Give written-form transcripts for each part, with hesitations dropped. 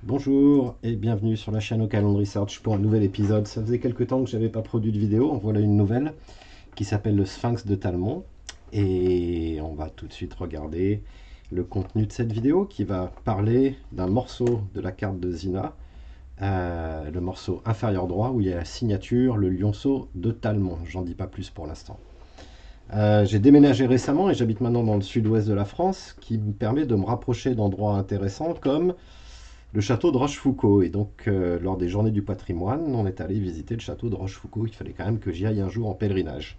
Bonjour et bienvenue sur la chaîne Oakland Research pour un nouvel épisode. Ça faisait quelques temps que je n'avais pas produit de vidéo, en voilà une nouvelle qui s'appelle le Sphinx de Talmont. Et on va tout de suite regarder le contenu de cette vidéo qui va parler d'un morceau de la carte de Zina, le morceau inférieur droit où il y a la signature, le lionceau de Talmont. J'en dis pas plus pour l'instant. J'ai déménagé récemment et j'habite maintenant dans le sud-ouest de la France, qui me permet de me rapprocher d'endroits intéressants comme le château de Rochefoucauld. Et donc, lors des journées du patrimoine, on est allé visiter le château de Rochefoucauld. Il fallait quand même que j'y aille un jour en pèlerinage.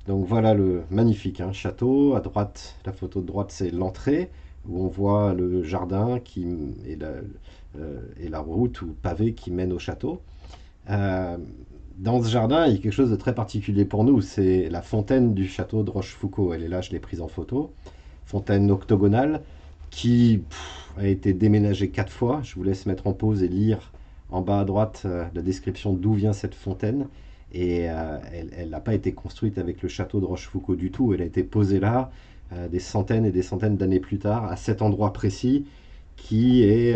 Donc voilà le magnifique château. À droite, la photo de droite, c'est l'entrée, où on voit le jardin et la route ou pavé qui mène au château. Euh, dans ce jardin, il y a quelque chose de très particulier pour nous. C'est la fontaine du château de Rochefoucauld. Elle est là, je l'ai prise en photo. Fontaine octogonale qui a été déménagée 4 fois. Je vous laisse mettre en pause et lire en bas à droite la description d'où vient cette fontaine. Et elle n'a pas été construite avec le château de Rochefoucauld du tout. Elle a été posée là des centaines et des centaines d'années plus tard, à cet endroit précis, qui est,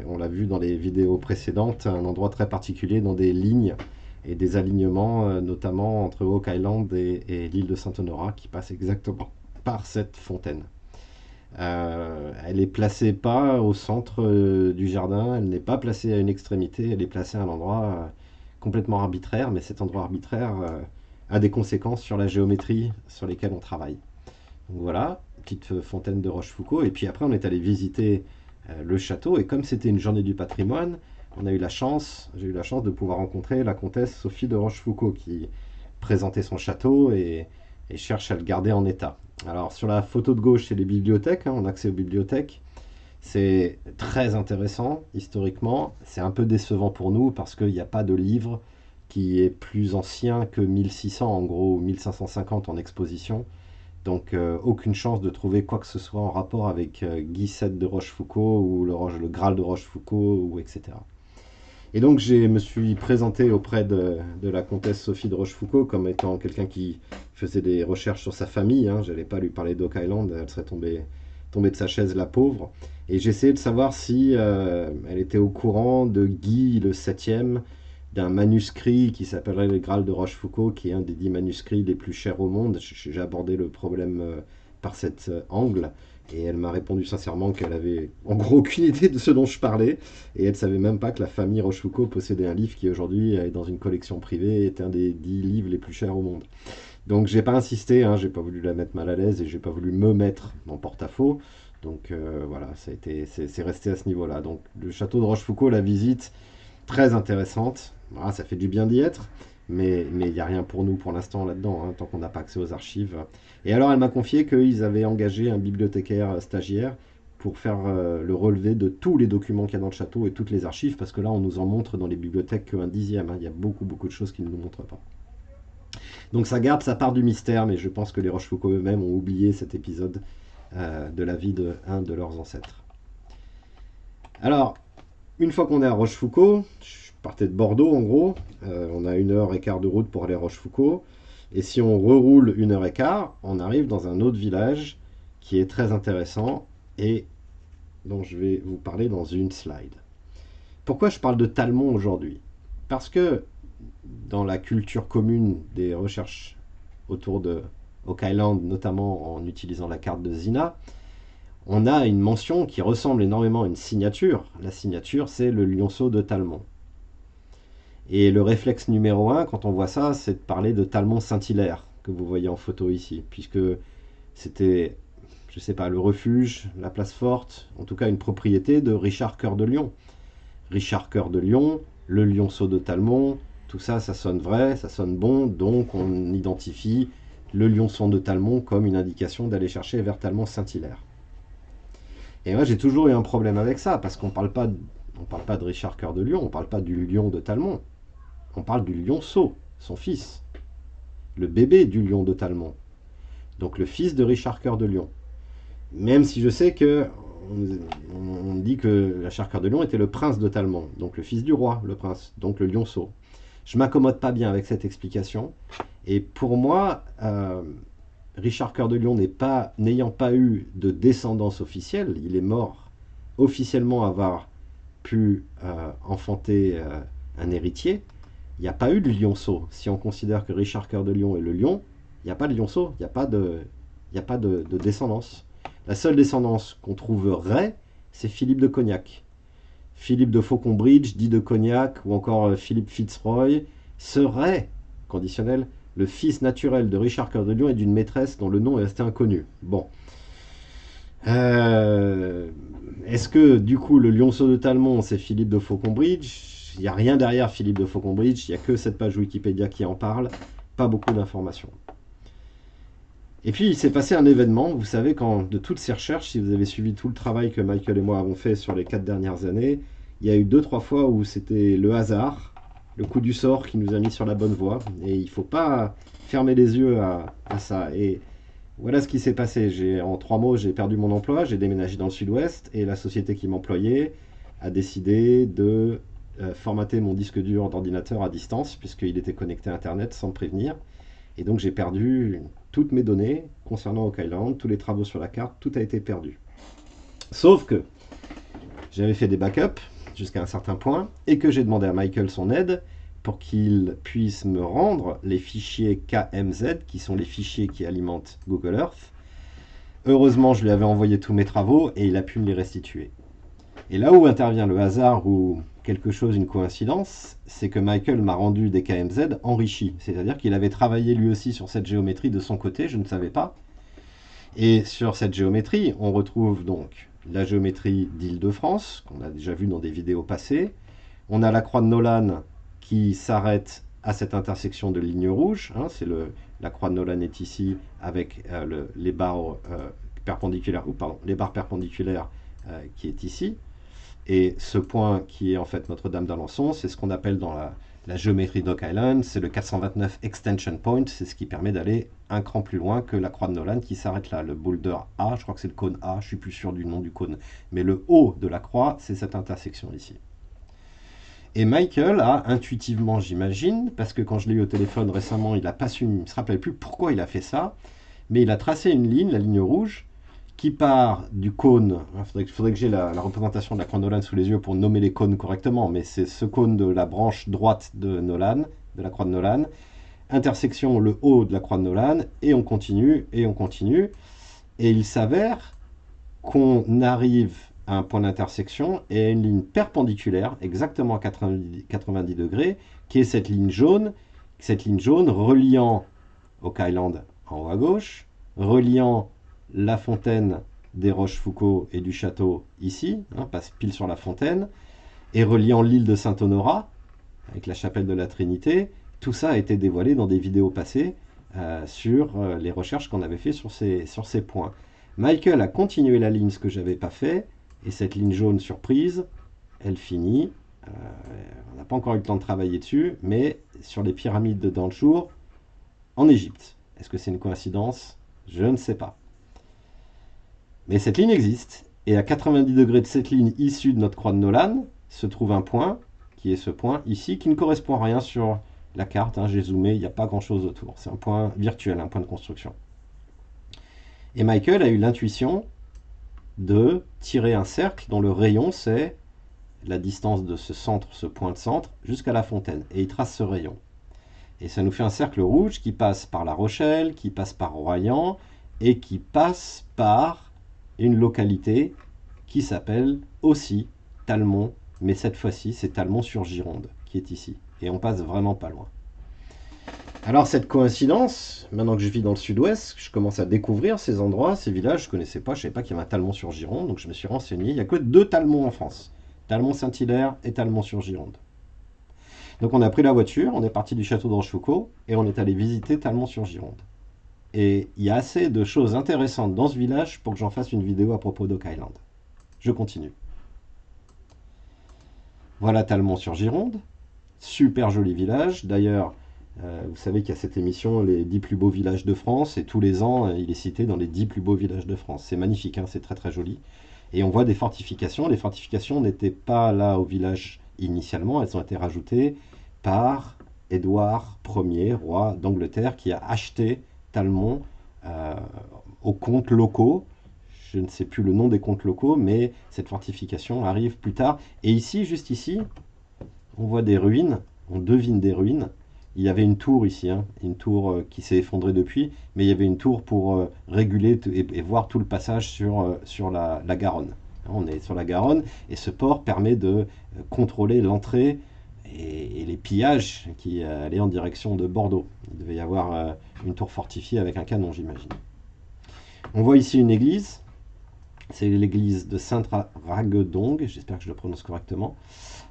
on l'a vu dans les vidéos précédentes, un endroit très particulier dans des lignes et des alignements, notamment entre Oak Island et l'île de Saint-Honorat, qui passe exactement par cette fontaine. Elle est placée pas au centre du jardin, elle n'est pas placée à une extrémité, elle est placée à un endroit complètement arbitraire, mais cet endroit arbitraire a des conséquences sur la géométrie sur lesquelles on travaille. Donc voilà, petite fontaine de Rochefoucauld. Et puis après, on est allé visiter le château. Et comme c'était une journée du patrimoine, j'ai eu la chance de pouvoir rencontrer la comtesse Sophie de Rochefoucauld qui présentait son château et cherche à le garder en état. Alors sur la photo de gauche, c'est les bibliothèques, on a accès aux bibliothèques. C'est très intéressant historiquement. C'est un peu décevant pour nous parce qu'il n'y a pas de livre qui est plus ancien que 1600, en gros 1550 en exposition. Donc aucune chance de trouver quoi que ce soit en rapport avec Guy VII de Rochefoucauld ou le Graal de Rochefoucauld ou etc. Et donc je me suis présenté auprès de la comtesse Sophie de Rochefoucauld comme étant quelqu'un qui faisait des recherches sur sa famille. Je n'allais pas lui parler d'Oak Island, elle serait tombée de sa chaise, la pauvre. Et j'essayais de savoir si elle était au courant de Guy le 7e, d'un manuscrit qui s'appellerait le Graal de Rochefoucauld, qui est un des 10 manuscrits les plus chers au monde. J'ai abordé le problème par cet angle. Et elle m'a répondu sincèrement qu'elle avait en gros aucune idée de ce dont je parlais. Et elle ne savait même pas que la famille Rochefoucauld possédait un livre qui aujourd'hui est dans une collection privée et est un des 10 livres les plus chers au monde. Donc j'ai pas insisté, j'ai pas voulu la mettre mal à l'aise et j'ai pas voulu me mettre en porte-à-faux. Donc voilà, c'est resté à ce niveau-là. Donc le château de Rochefoucauld, la visite, très intéressante. Voilà, ça fait du bien d'y être, mais il n'y a rien pour nous pour l'instant là-dedans, tant qu'on n'a pas accès aux archives. Et alors elle m'a confié qu'ils avaient engagé un bibliothécaire stagiaire pour faire le relevé de tous les documents qu'il y a dans le château et toutes les archives, parce que là on nous en montre dans les bibliothèques qu'un dixième. Il y a beaucoup beaucoup de choses qu'ils ne nous montrent pas. Donc ça garde sa part du mystère, mais je pense que les Rochefoucauld eux-mêmes ont oublié cet épisode de la vie de un de leurs ancêtres. Alors, une fois qu'on est à Rochefoucauld, je partais de Bordeaux en gros, on a 1 heure et quart de route pour aller à Rochefoucauld, et si on reroule 1 heure et quart, on arrive dans un autre village qui est très intéressant et dont je vais vous parler dans une slide. Pourquoi je parle de Talmont aujourd'hui? Parce que dans la culture commune des recherches autour de Oak Island, notamment en utilisant la carte de Zina, on a une mention qui ressemble énormément à une signature. La signature, c'est le lionceau de Talmont. Et le réflexe numéro 1, quand on voit ça, c'est de parler de Talmont Saint-Hilaire, que vous voyez en photo ici, puisque c'était, je ne sais pas, le refuge, la place forte, en tout cas une propriété de Richard Cœur de Lion. Richard Cœur de Lion, le lionceau de Talmont, tout ça, ça sonne vrai, ça sonne bon, donc on identifie le lionceau de Talmont comme une indication d'aller chercher vers Talmont-Saint-Hilaire. Et moi j'ai toujours eu un problème avec ça, parce qu'on parle pas de Richard Cœur de Lion, on parle pas du lion de Talmont, on parle du lionceau, son fils, le bébé du lion de Talmont, donc le fils de Richard Cœur de Lion. Même si je sais que on dit que Richard Cœur de Lion était le prince de Talmont, donc le fils du roi, le prince, donc le lionceau. Je m'accommode pas bien avec cette explication, et pour moi, Richard Cœur de Lion n'ayant pas eu de descendance officielle, il est mort officiellement pu enfanter un héritier, il n'y a pas eu de lionceau. Si on considère que Richard Cœur de Lion est le lion, il n'y a pas de lionceau, il n'y a pas de descendance. La seule descendance qu'on trouverait, c'est Philippe de Cognac. Philippe de Fauconbridge, dit de Cognac, ou encore Philippe Fitzroy, serait, conditionnel, le fils naturel de Richard Cœur de Lion et d'une maîtresse dont le nom est resté inconnu. Bon. Est-ce que, du coup, le lionceau de Talmont, c'est Philippe de Fauconbridge? Il n'y a rien derrière Philippe de Fauconbridge, il n'y a que cette page Wikipédia qui en parle, pas beaucoup d'informations. Et puis il s'est passé un événement, vous savez, quand de toutes ces recherches, si vous avez suivi tout le travail que Michael et moi avons fait sur les 4 dernières années, il y a eu 2-3 fois où c'était le hasard, le coup du sort qui nous a mis sur la bonne voie, et il ne faut pas fermer les yeux à ça. Et voilà ce qui s'est passé. En 3 mots, j'ai perdu mon emploi, j'ai déménagé dans le sud-ouest, et la société qui m'employait a décidé de formater mon disque dur d'ordinateur à distance, puisqu'il était connecté à Internet sans me prévenir. Et donc j'ai perdu toutes mes données concernant Oak Island, tous les travaux sur la carte, tout a été perdu. Sauf que j'avais fait des backups jusqu'à un certain point et que j'ai demandé à Michael son aide pour qu'il puisse me rendre les fichiers KMZ, qui sont les fichiers qui alimentent Google Earth. Heureusement, je lui avais envoyé tous mes travaux et il a pu me les restituer. Et là où intervient le hasard ou quelque chose, une coïncidence, c'est que Michael m'a rendu des KMZ enrichis. C'est-à-dire qu'il avait travaillé lui aussi sur cette géométrie de son côté, je ne savais pas. Et sur cette géométrie, on retrouve donc la géométrie d'Île-de-France, qu'on a déjà vu dans des vidéos passées. On a la croix de Nolan qui s'arrête à cette intersection de lignes rouges. Hein, la croix de Nolan est ici avec les barres perpendiculaires, les barres perpendiculaires qui est ici. Et ce point qui est en fait Notre-Dame d'Alençon, c'est ce qu'on appelle dans la géométrie d'Oak Island, c'est le 429 Extension Point, c'est ce qui permet d'aller un cran plus loin que la croix de Nolan qui s'arrête là. Le boulder A, je crois que c'est le cône A, je suis plus sûr du nom du cône, mais le haut de la croix, c'est cette intersection ici. Et Michael a intuitivement, j'imagine, parce que quand je l'ai eu au téléphone récemment, il ne se rappelle plus pourquoi il a fait ça, mais il a tracé une ligne, la ligne rouge, qui part du cône. Il faudrait que j'ai la représentation de la croix de Nolan sous les yeux pour nommer les cônes correctement, mais c'est ce cône de la branche droite de Nolan, de la croix de Nolan, intersection le haut de la croix de Nolan, et on continue, et on continue. Et il s'avère qu'on arrive à un point d'intersection et à une ligne perpendiculaire, exactement à 90 degrés, qui est cette ligne jaune reliant Oak Island en haut à gauche, reliant la fontaine des Rochefoucauld et du château ici, passe pile sur la fontaine, et reliant l'île de Saint-Honorat avec la chapelle de la Trinité. Tout ça a été dévoilé dans des vidéos passées sur les recherches qu'on avait fait sur ces points. Michael a continué la ligne, ce que je n'avais pas fait, et cette ligne jaune surprise, elle finit. On n'a pas encore eu le temps de travailler dessus, mais sur les pyramides de Dahchour en Égypte. Est-ce que c'est une coïncidence? Je ne sais pas. Mais cette ligne existe, et à 90 degrés de cette ligne issue de notre croix de Nolan, se trouve un point, qui est ce point ici, qui ne correspond à rien sur la carte. J'ai zoomé, il n'y a pas grand-chose autour. C'est un point virtuel, un point de construction. Et Michael a eu l'intuition de tirer un cercle dont le rayon, c'est la distance de ce centre, ce point de centre, jusqu'à la fontaine. Et il trace ce rayon. Et ça nous fait un cercle rouge qui passe par La Rochelle, qui passe par Royan, et qui passe par une localité qui s'appelle aussi Talmont, mais cette fois-ci c'est Talmont-sur-Gironde qui est ici, et on passe vraiment pas loin. Alors cette coïncidence, maintenant que je vis dans le sud-ouest, je commence à découvrir ces endroits, ces villages, je ne connaissais pas, je ne savais pas qu'il y avait un Talmont-sur-Gironde, donc je me suis renseigné, il n'y a que 2 Talmonts en France, Talmont-Saint-Hilaire et Talmont-sur-Gironde. Donc on a pris la voiture, on est parti du château de Rochefoucauld, et on est allé visiter Talmont-sur-Gironde. Et il y a assez de choses intéressantes dans ce village pour que j'en fasse une vidéo à propos d'Oak Island. Je continue. Voilà Talmont-sur-Gironde. Super joli village. D'ailleurs, vous savez qu'il y a cette émission, les 10 plus beaux villages de France, et tous les ans, il est cité dans les 10 plus beaux villages de France. C'est magnifique, c'est très très joli. Et on voit des fortifications. Les fortifications n'étaient pas là au village initialement, elles ont été rajoutées par Édouard Ier, roi d'Angleterre, qui a acheté Talmont aux comtes locaux. Je ne sais plus le nom des comtes locaux, mais cette fortification arrive plus tard. Et ici, juste ici, on voit des ruines, on devine des ruines. Il y avait une tour ici, hein, une tour qui s'est effondrée depuis, mais il y avait une tour pour réguler et voir tout le passage sur la Garonne. On est sur la Garonne et ce port permet de contrôler l'entrée et les pillages qui allaient en direction de Bordeaux. Il devait y avoir une tour fortifiée avec un canon, j'imagine. On voit ici une église, c'est l'église de Sainte-Raguedongue, j'espère que je le prononce correctement,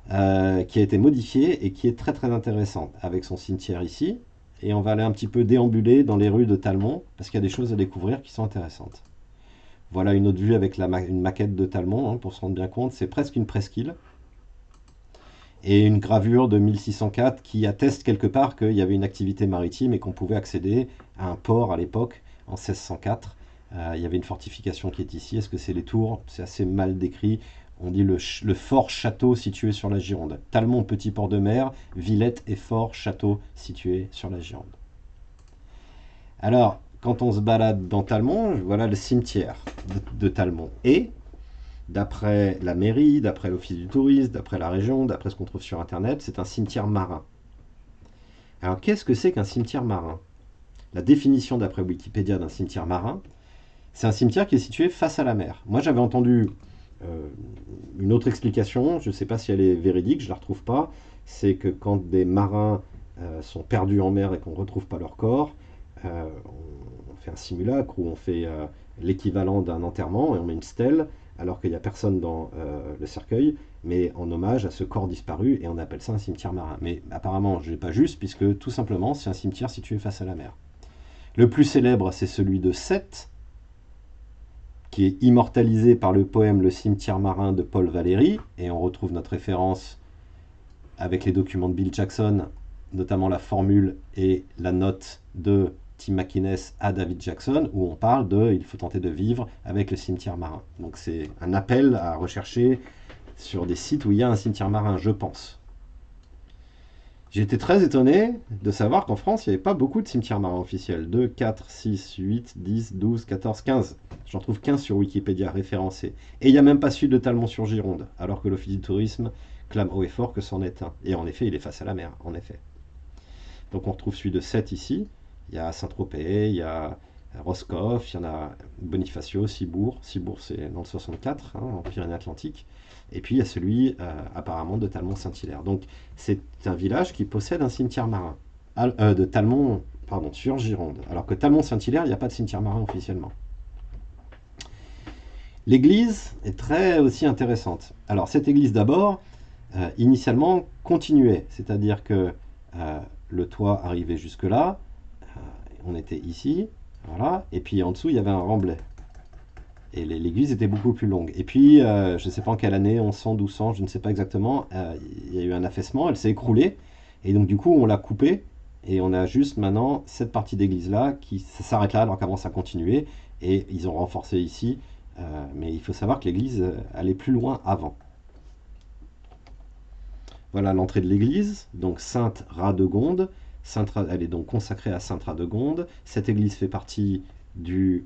qui a été modifiée et qui est très très intéressante, avec son cimetière ici. Et on va aller un petit peu déambuler dans les rues de Talmont, parce qu'il y a des choses à découvrir qui sont intéressantes. Voilà une autre vue avec une maquette de Talmont, hein, pour se rendre bien compte, c'est presque une presqu'île. Et une gravure de 1604 qui atteste quelque part qu'il y avait une activité maritime et qu'on pouvait accéder à un port à l'époque, en 1604. Il y avait une fortification qui est ici. Est-ce que c'est les tours? C'est assez mal décrit. On dit le fort château situé sur la Gironde. Talmont, petit port de mer, Villette et fort château situé sur la Gironde. Alors, quand on se balade dans Talmont, voilà le cimetière de Talmont. Et d'après la mairie, d'après l'office du tourisme, d'après la région, d'après ce qu'on trouve sur internet, c'est un cimetière marin. Alors qu'est-ce que c'est qu'un cimetière marin? La définition d'après Wikipédia d'un cimetière marin, c'est un cimetière qui est situé face à la mer. Moi j'avais entendu une autre explication, je ne sais pas si elle est véridique, je ne la retrouve pas, c'est que quand des marins sont perdus en mer et qu'on ne retrouve pas leur corps, on fait un simulacre où on fait l'équivalent d'un enterrement et on met une stèle alors qu'il n'y a personne dans le cercueil, mais en hommage à ce corps disparu, et on appelle ça un cimetière marin. Mais apparemment, je n'ai pas juste, puisque tout simplement, c'est un cimetière situé face à la mer. Le plus célèbre, c'est celui de Sète, qui est immortalisé par le poème Le cimetière marin de Paul Valéry, et on retrouve notre référence avec les documents de Bill Jackson, notamment la formule et la note de Tim McInnes à David Jackson, où on parle de il faut tenter de vivre avec le cimetière marin. Donc c'est un appel à rechercher sur des sites où il y a un cimetière marin, je pense. J'ai été très étonné de savoir qu'en France, il n'y avait pas beaucoup de cimetières marins officiels. 2, 4, 6, 8, 10, 12, 14, 15. J'en trouve 15 sur Wikipédia référencés. Et il n'y a même pas celui de Talmont-sur-Gironde, alors que l'Office du tourisme clame haut et fort que c'en est un. Et en effet, il est face à la mer, en effet. Donc on retrouve celui de Sète ici. Il y a Saint-Tropez, il y a Roscoff, il y en a Bonifacio, Cibourg. Cibourg, c'est dans le 64, hein, en Pyrénées-Atlantiques. Et puis il y a celui apparemment de Talmont-Saint-Hilaire. Donc c'est un village qui possède un cimetière marin. De Talmont, pardon, sur Gironde. Alors que Talmont-Saint-Hilaire, il n'y a pas de cimetière marin officiellement. L'église est très aussi intéressante. Alors cette église d'abord, initialement, continuait. C'est-à-dire que le toit arrivait jusque là. On était ici. Voilà. Et puis en dessous, il y avait un remblai. Et l'église était beaucoup plus longue. Et puis, je ne sais pas en quelle année, 1100, 1200, je ne sais pas exactement, il y a eu un affaissement, elle s'est écroulée. Et donc, du coup, on l'a coupée. Et on a juste maintenant cette partie d'église-là qui s'arrête là, alors qu'avant ça continuait. Et ils ont renforcé ici. Mais il faut savoir que l'église allait plus loin avant. Voilà l'entrée de l'église, donc Sainte-Radegonde. Elle est donc consacrée à Sainte-Radegonde. Cette église fait partie de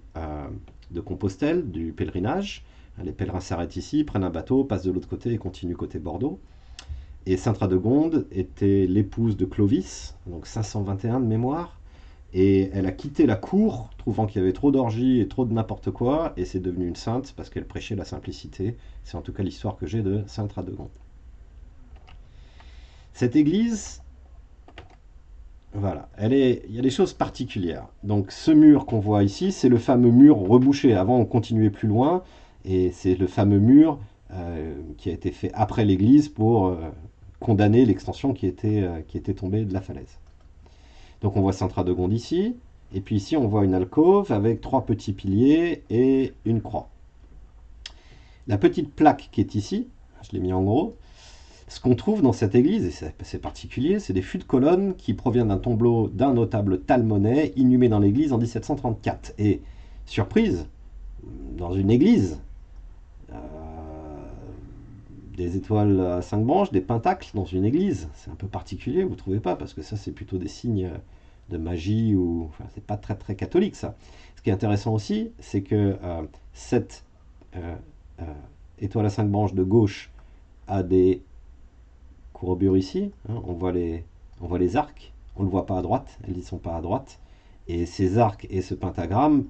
Compostelle, du pèlerinage. Les pèlerins s'arrêtent ici, prennent un bateau, passent de l'autre côté et continuent côté Bordeaux. Et Sainte-Radegonde était l'épouse de Clovis, donc 521 de mémoire. Et elle a quitté la cour, trouvant qu'il y avait trop d'orgies et trop de n'importe quoi, et c'est devenue une sainte parce qu'elle prêchait la simplicité. C'est en tout cas l'histoire que j'ai de Sainte-Radegonde. Cette église, voilà, il y a des choses particulières. Donc ce mur qu'on voit ici, c'est le fameux mur rebouché. Avant, on continuait plus loin, et c'est le fameux mur qui a été fait après l'église pour condamner l'extension qui était tombée de la falaise. Donc on voit Sainte-Radegonde ici, et puis ici on voit une alcôve avec 3 petits piliers et une croix. La petite plaque qui est ici, je l'ai mis en gros, ce qu'on trouve dans cette église, et c'est particulier, c'est des fûts de colonnes qui proviennent d'un tombeau d'un notable talmonnais inhumé dans l'église en 1734. Et, surprise, dans une église, des étoiles à 5 branches, des pentacles dans une église, c'est un peu particulier, vous ne trouvez pas? Parce que ça, c'est plutôt des signes de magie, ou enfin, c'est pas très très catholique ça. Ce qui est intéressant aussi, c'est que cette euh, euh, étoile à 5 branches de gauche a des courbures ici, hein, on voit les arcs, on ne le voit pas à droite, elles n'y sont pas à droite, et ces arcs et ce pentagramme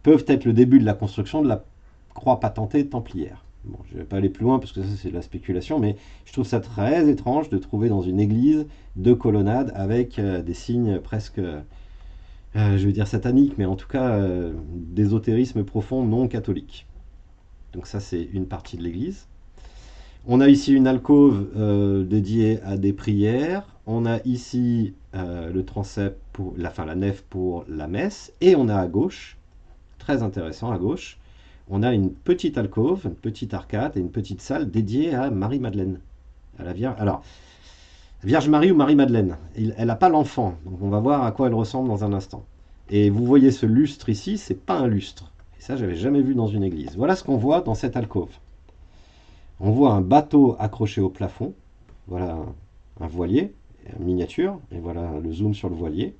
peuvent être le début de la construction de la croix patentée templière. Bon, je ne vais pas aller plus loin parce que ça c'est de la spéculation, mais je trouve ça très étrange de trouver dans une église deux colonnades avec des signes presque, je veux dire sataniques, mais en tout cas d'ésotérisme profond non catholique. Donc ça c'est une partie de l'église. On a ici une alcôve dédiée à des prières. On a ici le transept pour la nef pour la messe. Et on a à gauche, très intéressant à gauche, on a une petite alcôve, une petite arcade et une petite salle dédiée à Marie-Madeleine. À la Vierge. Alors, Vierge Marie ou Marie-Madeleine. Elle n'a pas l'enfant, donc on va voir à quoi elle ressemble dans un instant. Et vous voyez ce lustre ici, c'est pas un lustre. Et ça, j'avais jamais vu dans une église. Voilà ce qu'on voit dans cette alcôve. On voit un bateau accroché au plafond. Voilà un voilier, une miniature. Et voilà le zoom sur le voilier.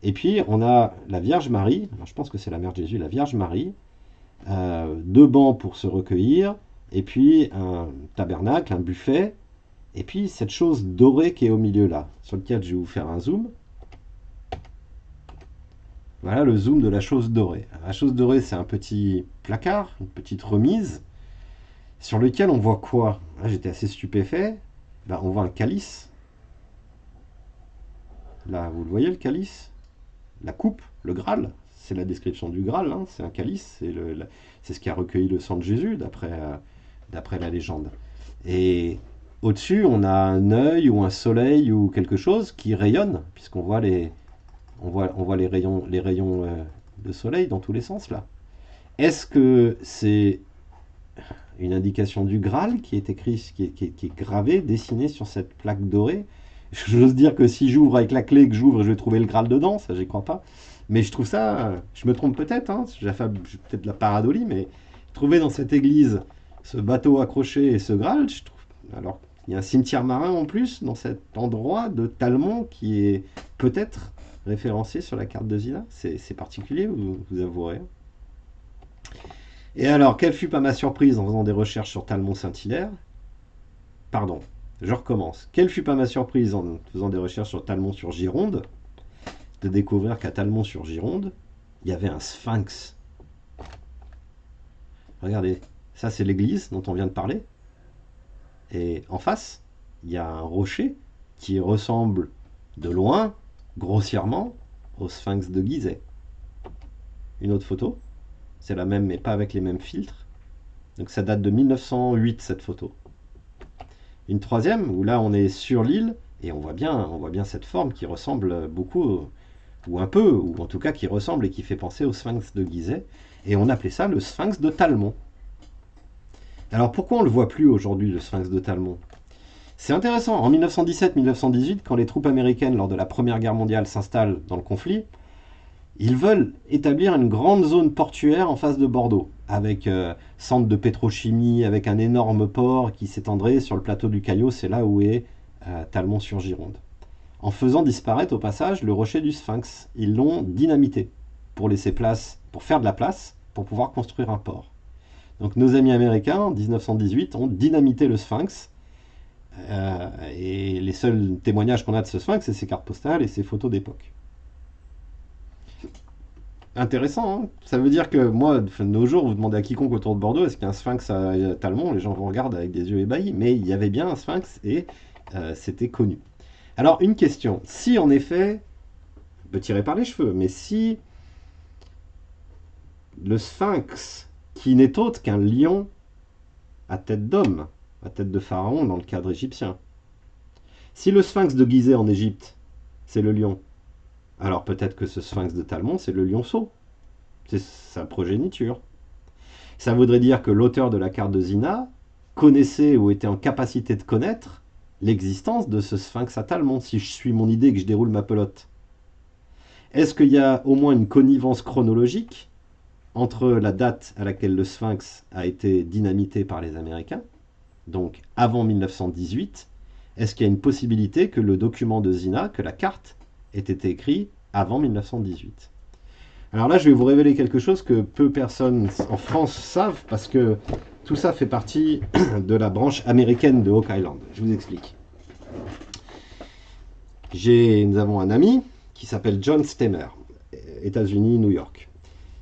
Et puis on a la Vierge Marie. Alors, je pense que c'est la Mère de Jésus, la Vierge Marie. Deux bancs pour se recueillir. Et puis un tabernacle, un buffet. Et puis cette chose dorée qui est au milieu là, sur lequel je vais vous faire un zoom. Voilà le zoom de la chose dorée. La chose dorée, c'est un petit placard, une petite remise, sur lequel on voit quoi? Là, j'étais assez stupéfait. Ben, on voit un calice. Là, vous le voyez, le calice? La coupe, le Graal. C'est la description du Graal, hein. C'est un calice. C'est ce qui a recueilli le sang de Jésus, d'après la légende. Et au-dessus, on a un œil ou un soleil ou quelque chose qui rayonne, puisqu'on voit on voit les rayons de soleil dans tous les sens, là. Est-ce que c'est une indication du Graal qui est écrit, qui est gravé, dessiné sur cette plaque dorée? J'ose dire que si j'ouvre avec la clé que j'ouvre, je vais trouver le Graal dedans, ça j'y crois pas. Mais je trouve ça, je me trompe peut-être, hein, j'ai peut-être la paradolie, mais trouver dans cette église ce bateau accroché et ce Graal, je trouve. Alors, il y a un cimetière marin en plus dans cet endroit de Talmont qui est peut-être référencé sur la carte de Zina. C'est particulier, vous avouerez. Et alors, quelle fut pas ma surprise en faisant des recherches sur Talmont-Saint-Hilaire? Pardon, je recommence. Quelle fut pas ma surprise en faisant des recherches sur Talmont-sur-Gironde de découvrir qu'à Talmont-sur-Gironde, il y avait un sphinx. Regardez, ça c'est l'église dont on vient de parler. Et en face, il y a un rocher qui ressemble de loin, grossièrement, au sphinx de Gizeh. Une autre photo, c'est la même mais pas avec les mêmes filtres. Donc ça date de 1908 cette photo. Une troisième où là on est sur l'île et on voit bien cette forme qui ressemble beaucoup, ou un peu, ou en tout cas qui ressemble et qui fait penser au sphinx de Gizeh. Et on appelait ça le sphinx de Talmont. Alors pourquoi on ne le voit plus aujourd'hui, le sphinx de Talmont? C'est intéressant. En 1917-1918, quand les troupes américaines lors de la Première Guerre mondiale s'installent dans le conflit, ils veulent établir une grande zone portuaire en face de Bordeaux, avec centre de pétrochimie, avec un énorme port qui s'étendrait sur le plateau du Caillot, c'est là où est Talmont-sur-Gironde. En faisant disparaître au passage le rocher du Sphinx, ils l'ont dynamité pour laisser place, pour faire de la place, pour pouvoir construire un port. Donc nos amis américains, en 1918, ont dynamité le Sphinx, et les seuls témoignages qu'on a de ce Sphinx, c'est ses cartes postales et ses photos d'époque. Intéressant, hein. Ça veut dire que moi, de nos jours, vous demandez à quiconque autour de Bordeaux, est-ce qu'il y a un sphinx à Talmont, les gens vous regardent avec des yeux ébahis, mais il y avait bien un sphinx et c'était connu. Alors, une question. Si en effet, on peut tirer par les cheveux, mais si le sphinx, qui n'est autre qu'un lion à tête d'homme, à tête de pharaon dans le cadre égyptien, si le sphinx de Gizeh en Égypte, c'est le lion, alors peut-être que ce sphinx de Talmont, c'est le lionceau. C'est sa progéniture. Ça voudrait dire que l'auteur de la carte de Zina connaissait ou était en capacité de connaître l'existence de ce sphinx à Talmont, si je suis mon idée et que je déroule ma pelote. Est-ce qu'il y a au moins une connivence chronologique entre la date à laquelle le sphinx a été dynamité par les Américains, donc avant 1918, est-ce qu'il y a une possibilité que le document de Zina, que la carte, ait été écrit avant 1918? Alors là, je vais vous révéler quelque chose que peu de personnes en France savent, parce que tout ça fait partie de la branche américaine de Hawk Island. Je vous explique. Nous avons un ami qui s'appelle John Stemmer, États-Unis, New York.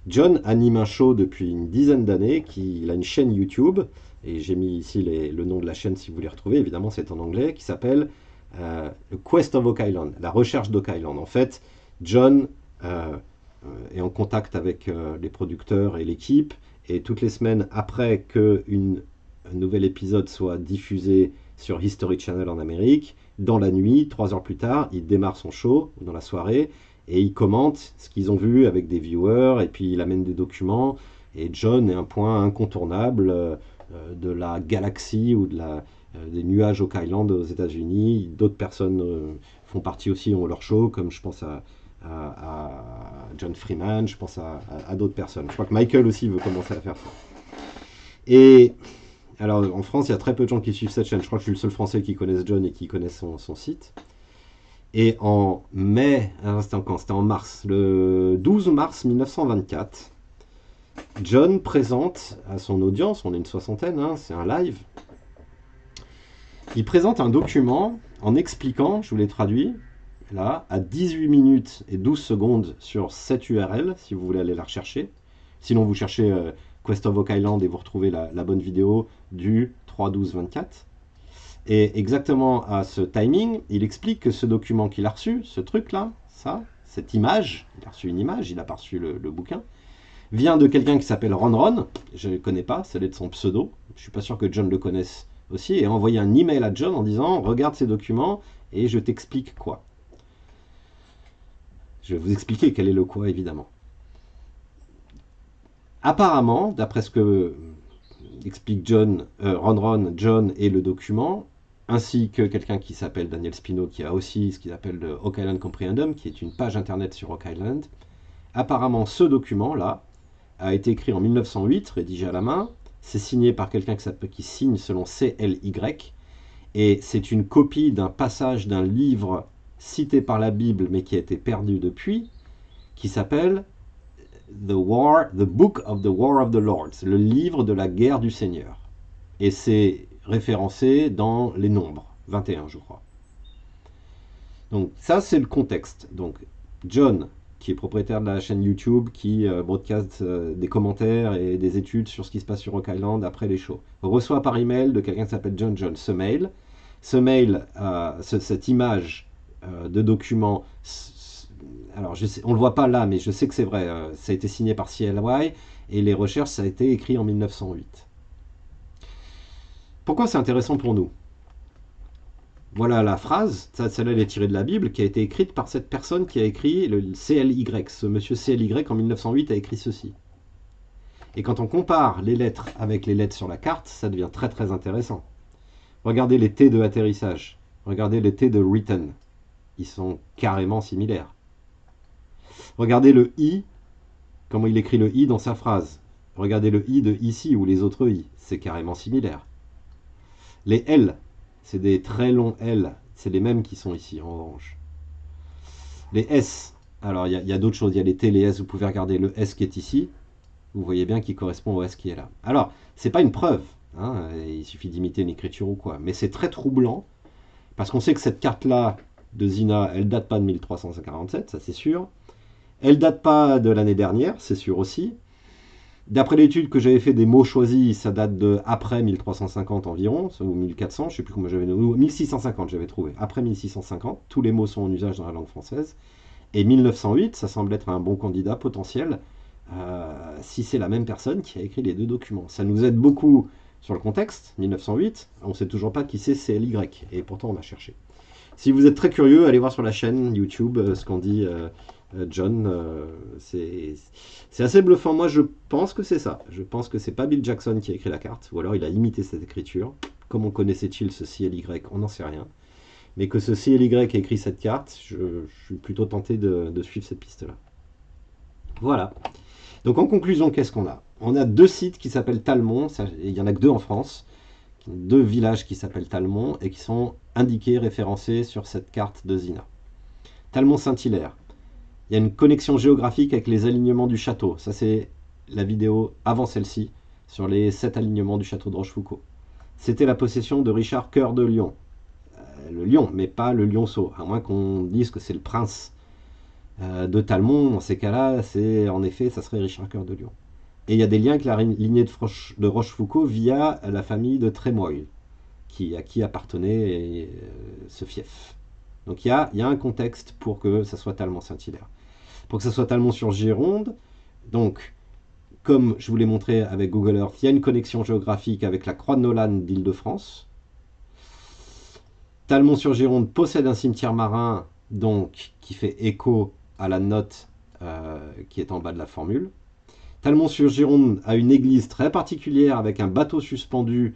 John anime un show depuis une dizaine d'années, il a une chaîne YouTube, et j'ai mis ici le nom de la chaîne si vous voulez retrouver, évidemment c'est en anglais, qui s'appelle Quest of Hawk Island, la recherche d'Hawk Island. En fait, John est en contact avec les producteurs et l'équipe, et toutes les semaines après qu'un nouvel épisode soit diffusé sur History Channel en Amérique, dans la nuit, 3 heures plus tard, il démarre son show dans la soirée, et il commente ce qu'ils ont vu avec des viewers, et puis il amène des documents, et John est un point incontournable de la galaxie ou des nuages Hawk Island aux États-Unis. D'autres personnes font partie aussi, ont leur show, comme je pense à John Freeman, je pense à d'autres personnes. Je crois que Michael aussi veut commencer à faire ça. Et alors en France, il y a très peu de gens qui suivent cette chaîne. Je crois que je suis le seul Français qui connaisse John et qui connaisse son site. Et en mai, c'était en mars, le 12 mars 1924, John présente à son audience, on est une soixantaine, hein, c'est un live, il présente un document en expliquant, je vous l'ai traduit, là, à 18 minutes et 12 secondes sur cette URL, si vous voulez aller la rechercher. Sinon, vous cherchez Quest of Hawk Island et vous retrouvez la bonne vidéo du 3-12-24. Et exactement à ce timing, il explique que ce document qu'il a reçu, ce truc-là, cette image, il a reçu une image, il n'a pas reçu le bouquin, vient de quelqu'un qui s'appelle Ron Ron, je ne le connais pas, c'est de son pseudo, je ne suis pas sûr que John le connaisse aussi, et a envoyé un email à John en disant « Regarde ces documents et je t'explique quoi ». Je vais vous expliquer quel est le quoi, évidemment. Apparemment, d'après ce que explique Ron Ron, John et le document, ainsi que quelqu'un qui s'appelle Daniel Spino, qui a aussi ce qu'il appelle le Hawk Island Comprehendum, qui est une page internet sur Hawk Island. Apparemment, ce document-là a été écrit en 1908, rédigé à la main. C'est signé par quelqu'un qui signe selon CLY, et c'est une copie d'un passage d'un livre cité par la Bible, mais qui a été perdu depuis, qui s'appelle The Book of the War of the Lords, le livre de la guerre du Seigneur. Et c'est référencé dans les nombres, 21 je crois. Donc ça c'est le contexte. Donc John, qui est propriétaire de la chaîne YouTube, qui broadcast des commentaires et des études sur ce qui se passe sur Hawk Island après les shows, reçoit par email de quelqu'un qui s'appelle John ce mail, cette image de document, alors on ne le voit pas là, mais je sais que c'est vrai, ça a été signé par CLY, et les recherches, ça a été écrit en 1908. Pourquoi c'est intéressant pour nous? Voilà la phrase, celle-là elle est tirée de la Bible, qui a été écrite par cette personne qui a écrit le CLY. Ce monsieur CLY en 1908 a écrit ceci. Et quand on compare les lettres avec les lettres sur la carte, ça devient très très intéressant. Regardez les T de atterrissage, regardez les T de written, ils sont carrément similaires. Regardez le I, comment il écrit le I dans sa phrase. Regardez le I de ici ou les autres I, c'est carrément similaire. Les L, c'est des très longs L, c'est les mêmes qui sont ici en orange. Les S, alors il y a d'autres choses, il y a les T, les S, vous pouvez regarder le S qui est ici, vous voyez bien qu'il correspond au S qui est là. Alors, c'est pas une preuve, hein, il suffit d'imiter une écriture ou quoi, mais c'est très troublant, parce qu'on sait que cette carte-là de Zina, elle date pas de 1347, ça c'est sûr, elle date pas de l'année dernière, c'est sûr aussi. D'après l'étude que j'avais fait des mots choisis, ça date de après 1350 environ, ou 1400, je ne sais plus comment j'avais nommé, 1650 j'avais trouvé. Après 1650, tous les mots sont en usage dans la langue française. Et 1908, ça semble être un bon candidat potentiel, si c'est la même personne qui a écrit les deux documents. Ça nous aide beaucoup sur le contexte, 1908, on ne sait toujours pas qui c'est CLY, et pourtant on a cherché. Si vous êtes très curieux, allez voir sur la chaîne YouTube ce qu'en dit John, c'est assez bluffant. Moi je pense que c'est ça, je pense que c'est pas Bill Jackson qui a écrit la carte, ou alors il a imité cette écriture. Comment connaissait-il ce CLY, on n'en sait rien, mais que ce CLY a écrit cette carte, je suis plutôt tenté de suivre cette piste là. Voilà, donc en conclusion, qu'est-ce qu'on a? On a deux sites qui s'appellent Talmont, il y en a que deux en France, deux villages qui s'appellent Talmont et qui sont indiqués, référencés sur cette carte de Zina. Talmont-Saint-Hilaire, Il y a une connexion géographique avec les alignements du château. Ça, c'est la vidéo avant celle-ci, sur les 7 alignements du château de Rochefoucauld. C'était la possession de Richard Cœur de Lion. Le lion, mais pas le lionceau, à moins qu'on dise que c'est le prince de Talmont. Dans ces cas-là, c'est en effet, ça serait Richard Cœur de Lion. Et il y a des liens avec la lignée de Rochefoucauld via la famille de Trémoille, à qui appartenait ce fief. Donc il y a un contexte pour que ça soit Talmont-Saint-Hilaire. Pour que ça soit Talmont-sur-Gironde, donc, comme je vous l'ai montré avec Google Earth, il y a une connexion géographique avec la Croix de Nolan d'Île-de-France. Talmont-sur-Gironde possède un cimetière marin, donc, qui fait écho à la note qui est en bas de la formule. Talmont-sur-Gironde a une église très particulière avec un bateau suspendu.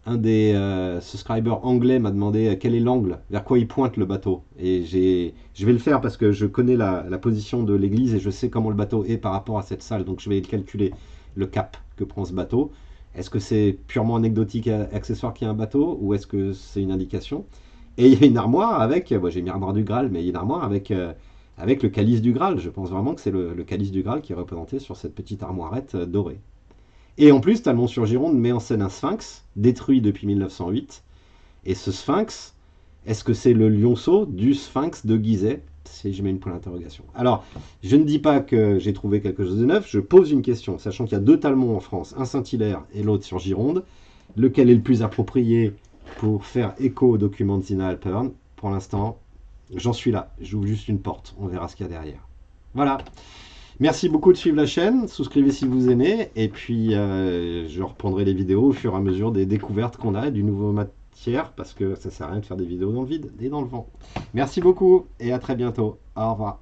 Un des subscribers anglais m'a demandé quel est l'angle, vers quoi il pointe le bateau. Et je vais le faire parce que je connais la position de l'église et je sais comment le bateau est par rapport à cette salle. Donc je vais calculer le cap que prend ce bateau. Est-ce que c'est purement anecdotique et accessoire qu'il y a un bateau ou est-ce que c'est une indication? Et il y a une armoire avec, j'ai mis l'armoire du Graal, mais il y a une armoire avec le calice du Graal. Je pense vraiment que c'est le calice du Graal qui est représenté sur cette petite armoirette dorée. Et en plus, Talmont-sur-Gironde met en scène un sphinx, détruit depuis 1908. Et ce sphinx, est-ce que c'est le lionceau du sphinx de Gizeh? Si je mets une point d'interrogation. Alors, je ne dis pas que j'ai trouvé quelque chose de neuf, je pose une question, sachant qu'il y a 2 Talmonts en France, un Saint-Hilaire et l'autre sur Gironde. Lequel est le plus approprié pour faire écho au document de Zina Alpern? Pour l'instant, j'en suis là. J'ouvre juste une porte, on verra ce qu'il y a derrière. Voilà. Merci beaucoup de suivre la chaîne, souscrivez si vous aimez, et puis je reprendrai les vidéos au fur et à mesure des découvertes qu'on a, du nouveau matière, parce que ça sert à rien de faire des vidéos dans le vide et dans le vent. Merci beaucoup, et à très bientôt. Au revoir.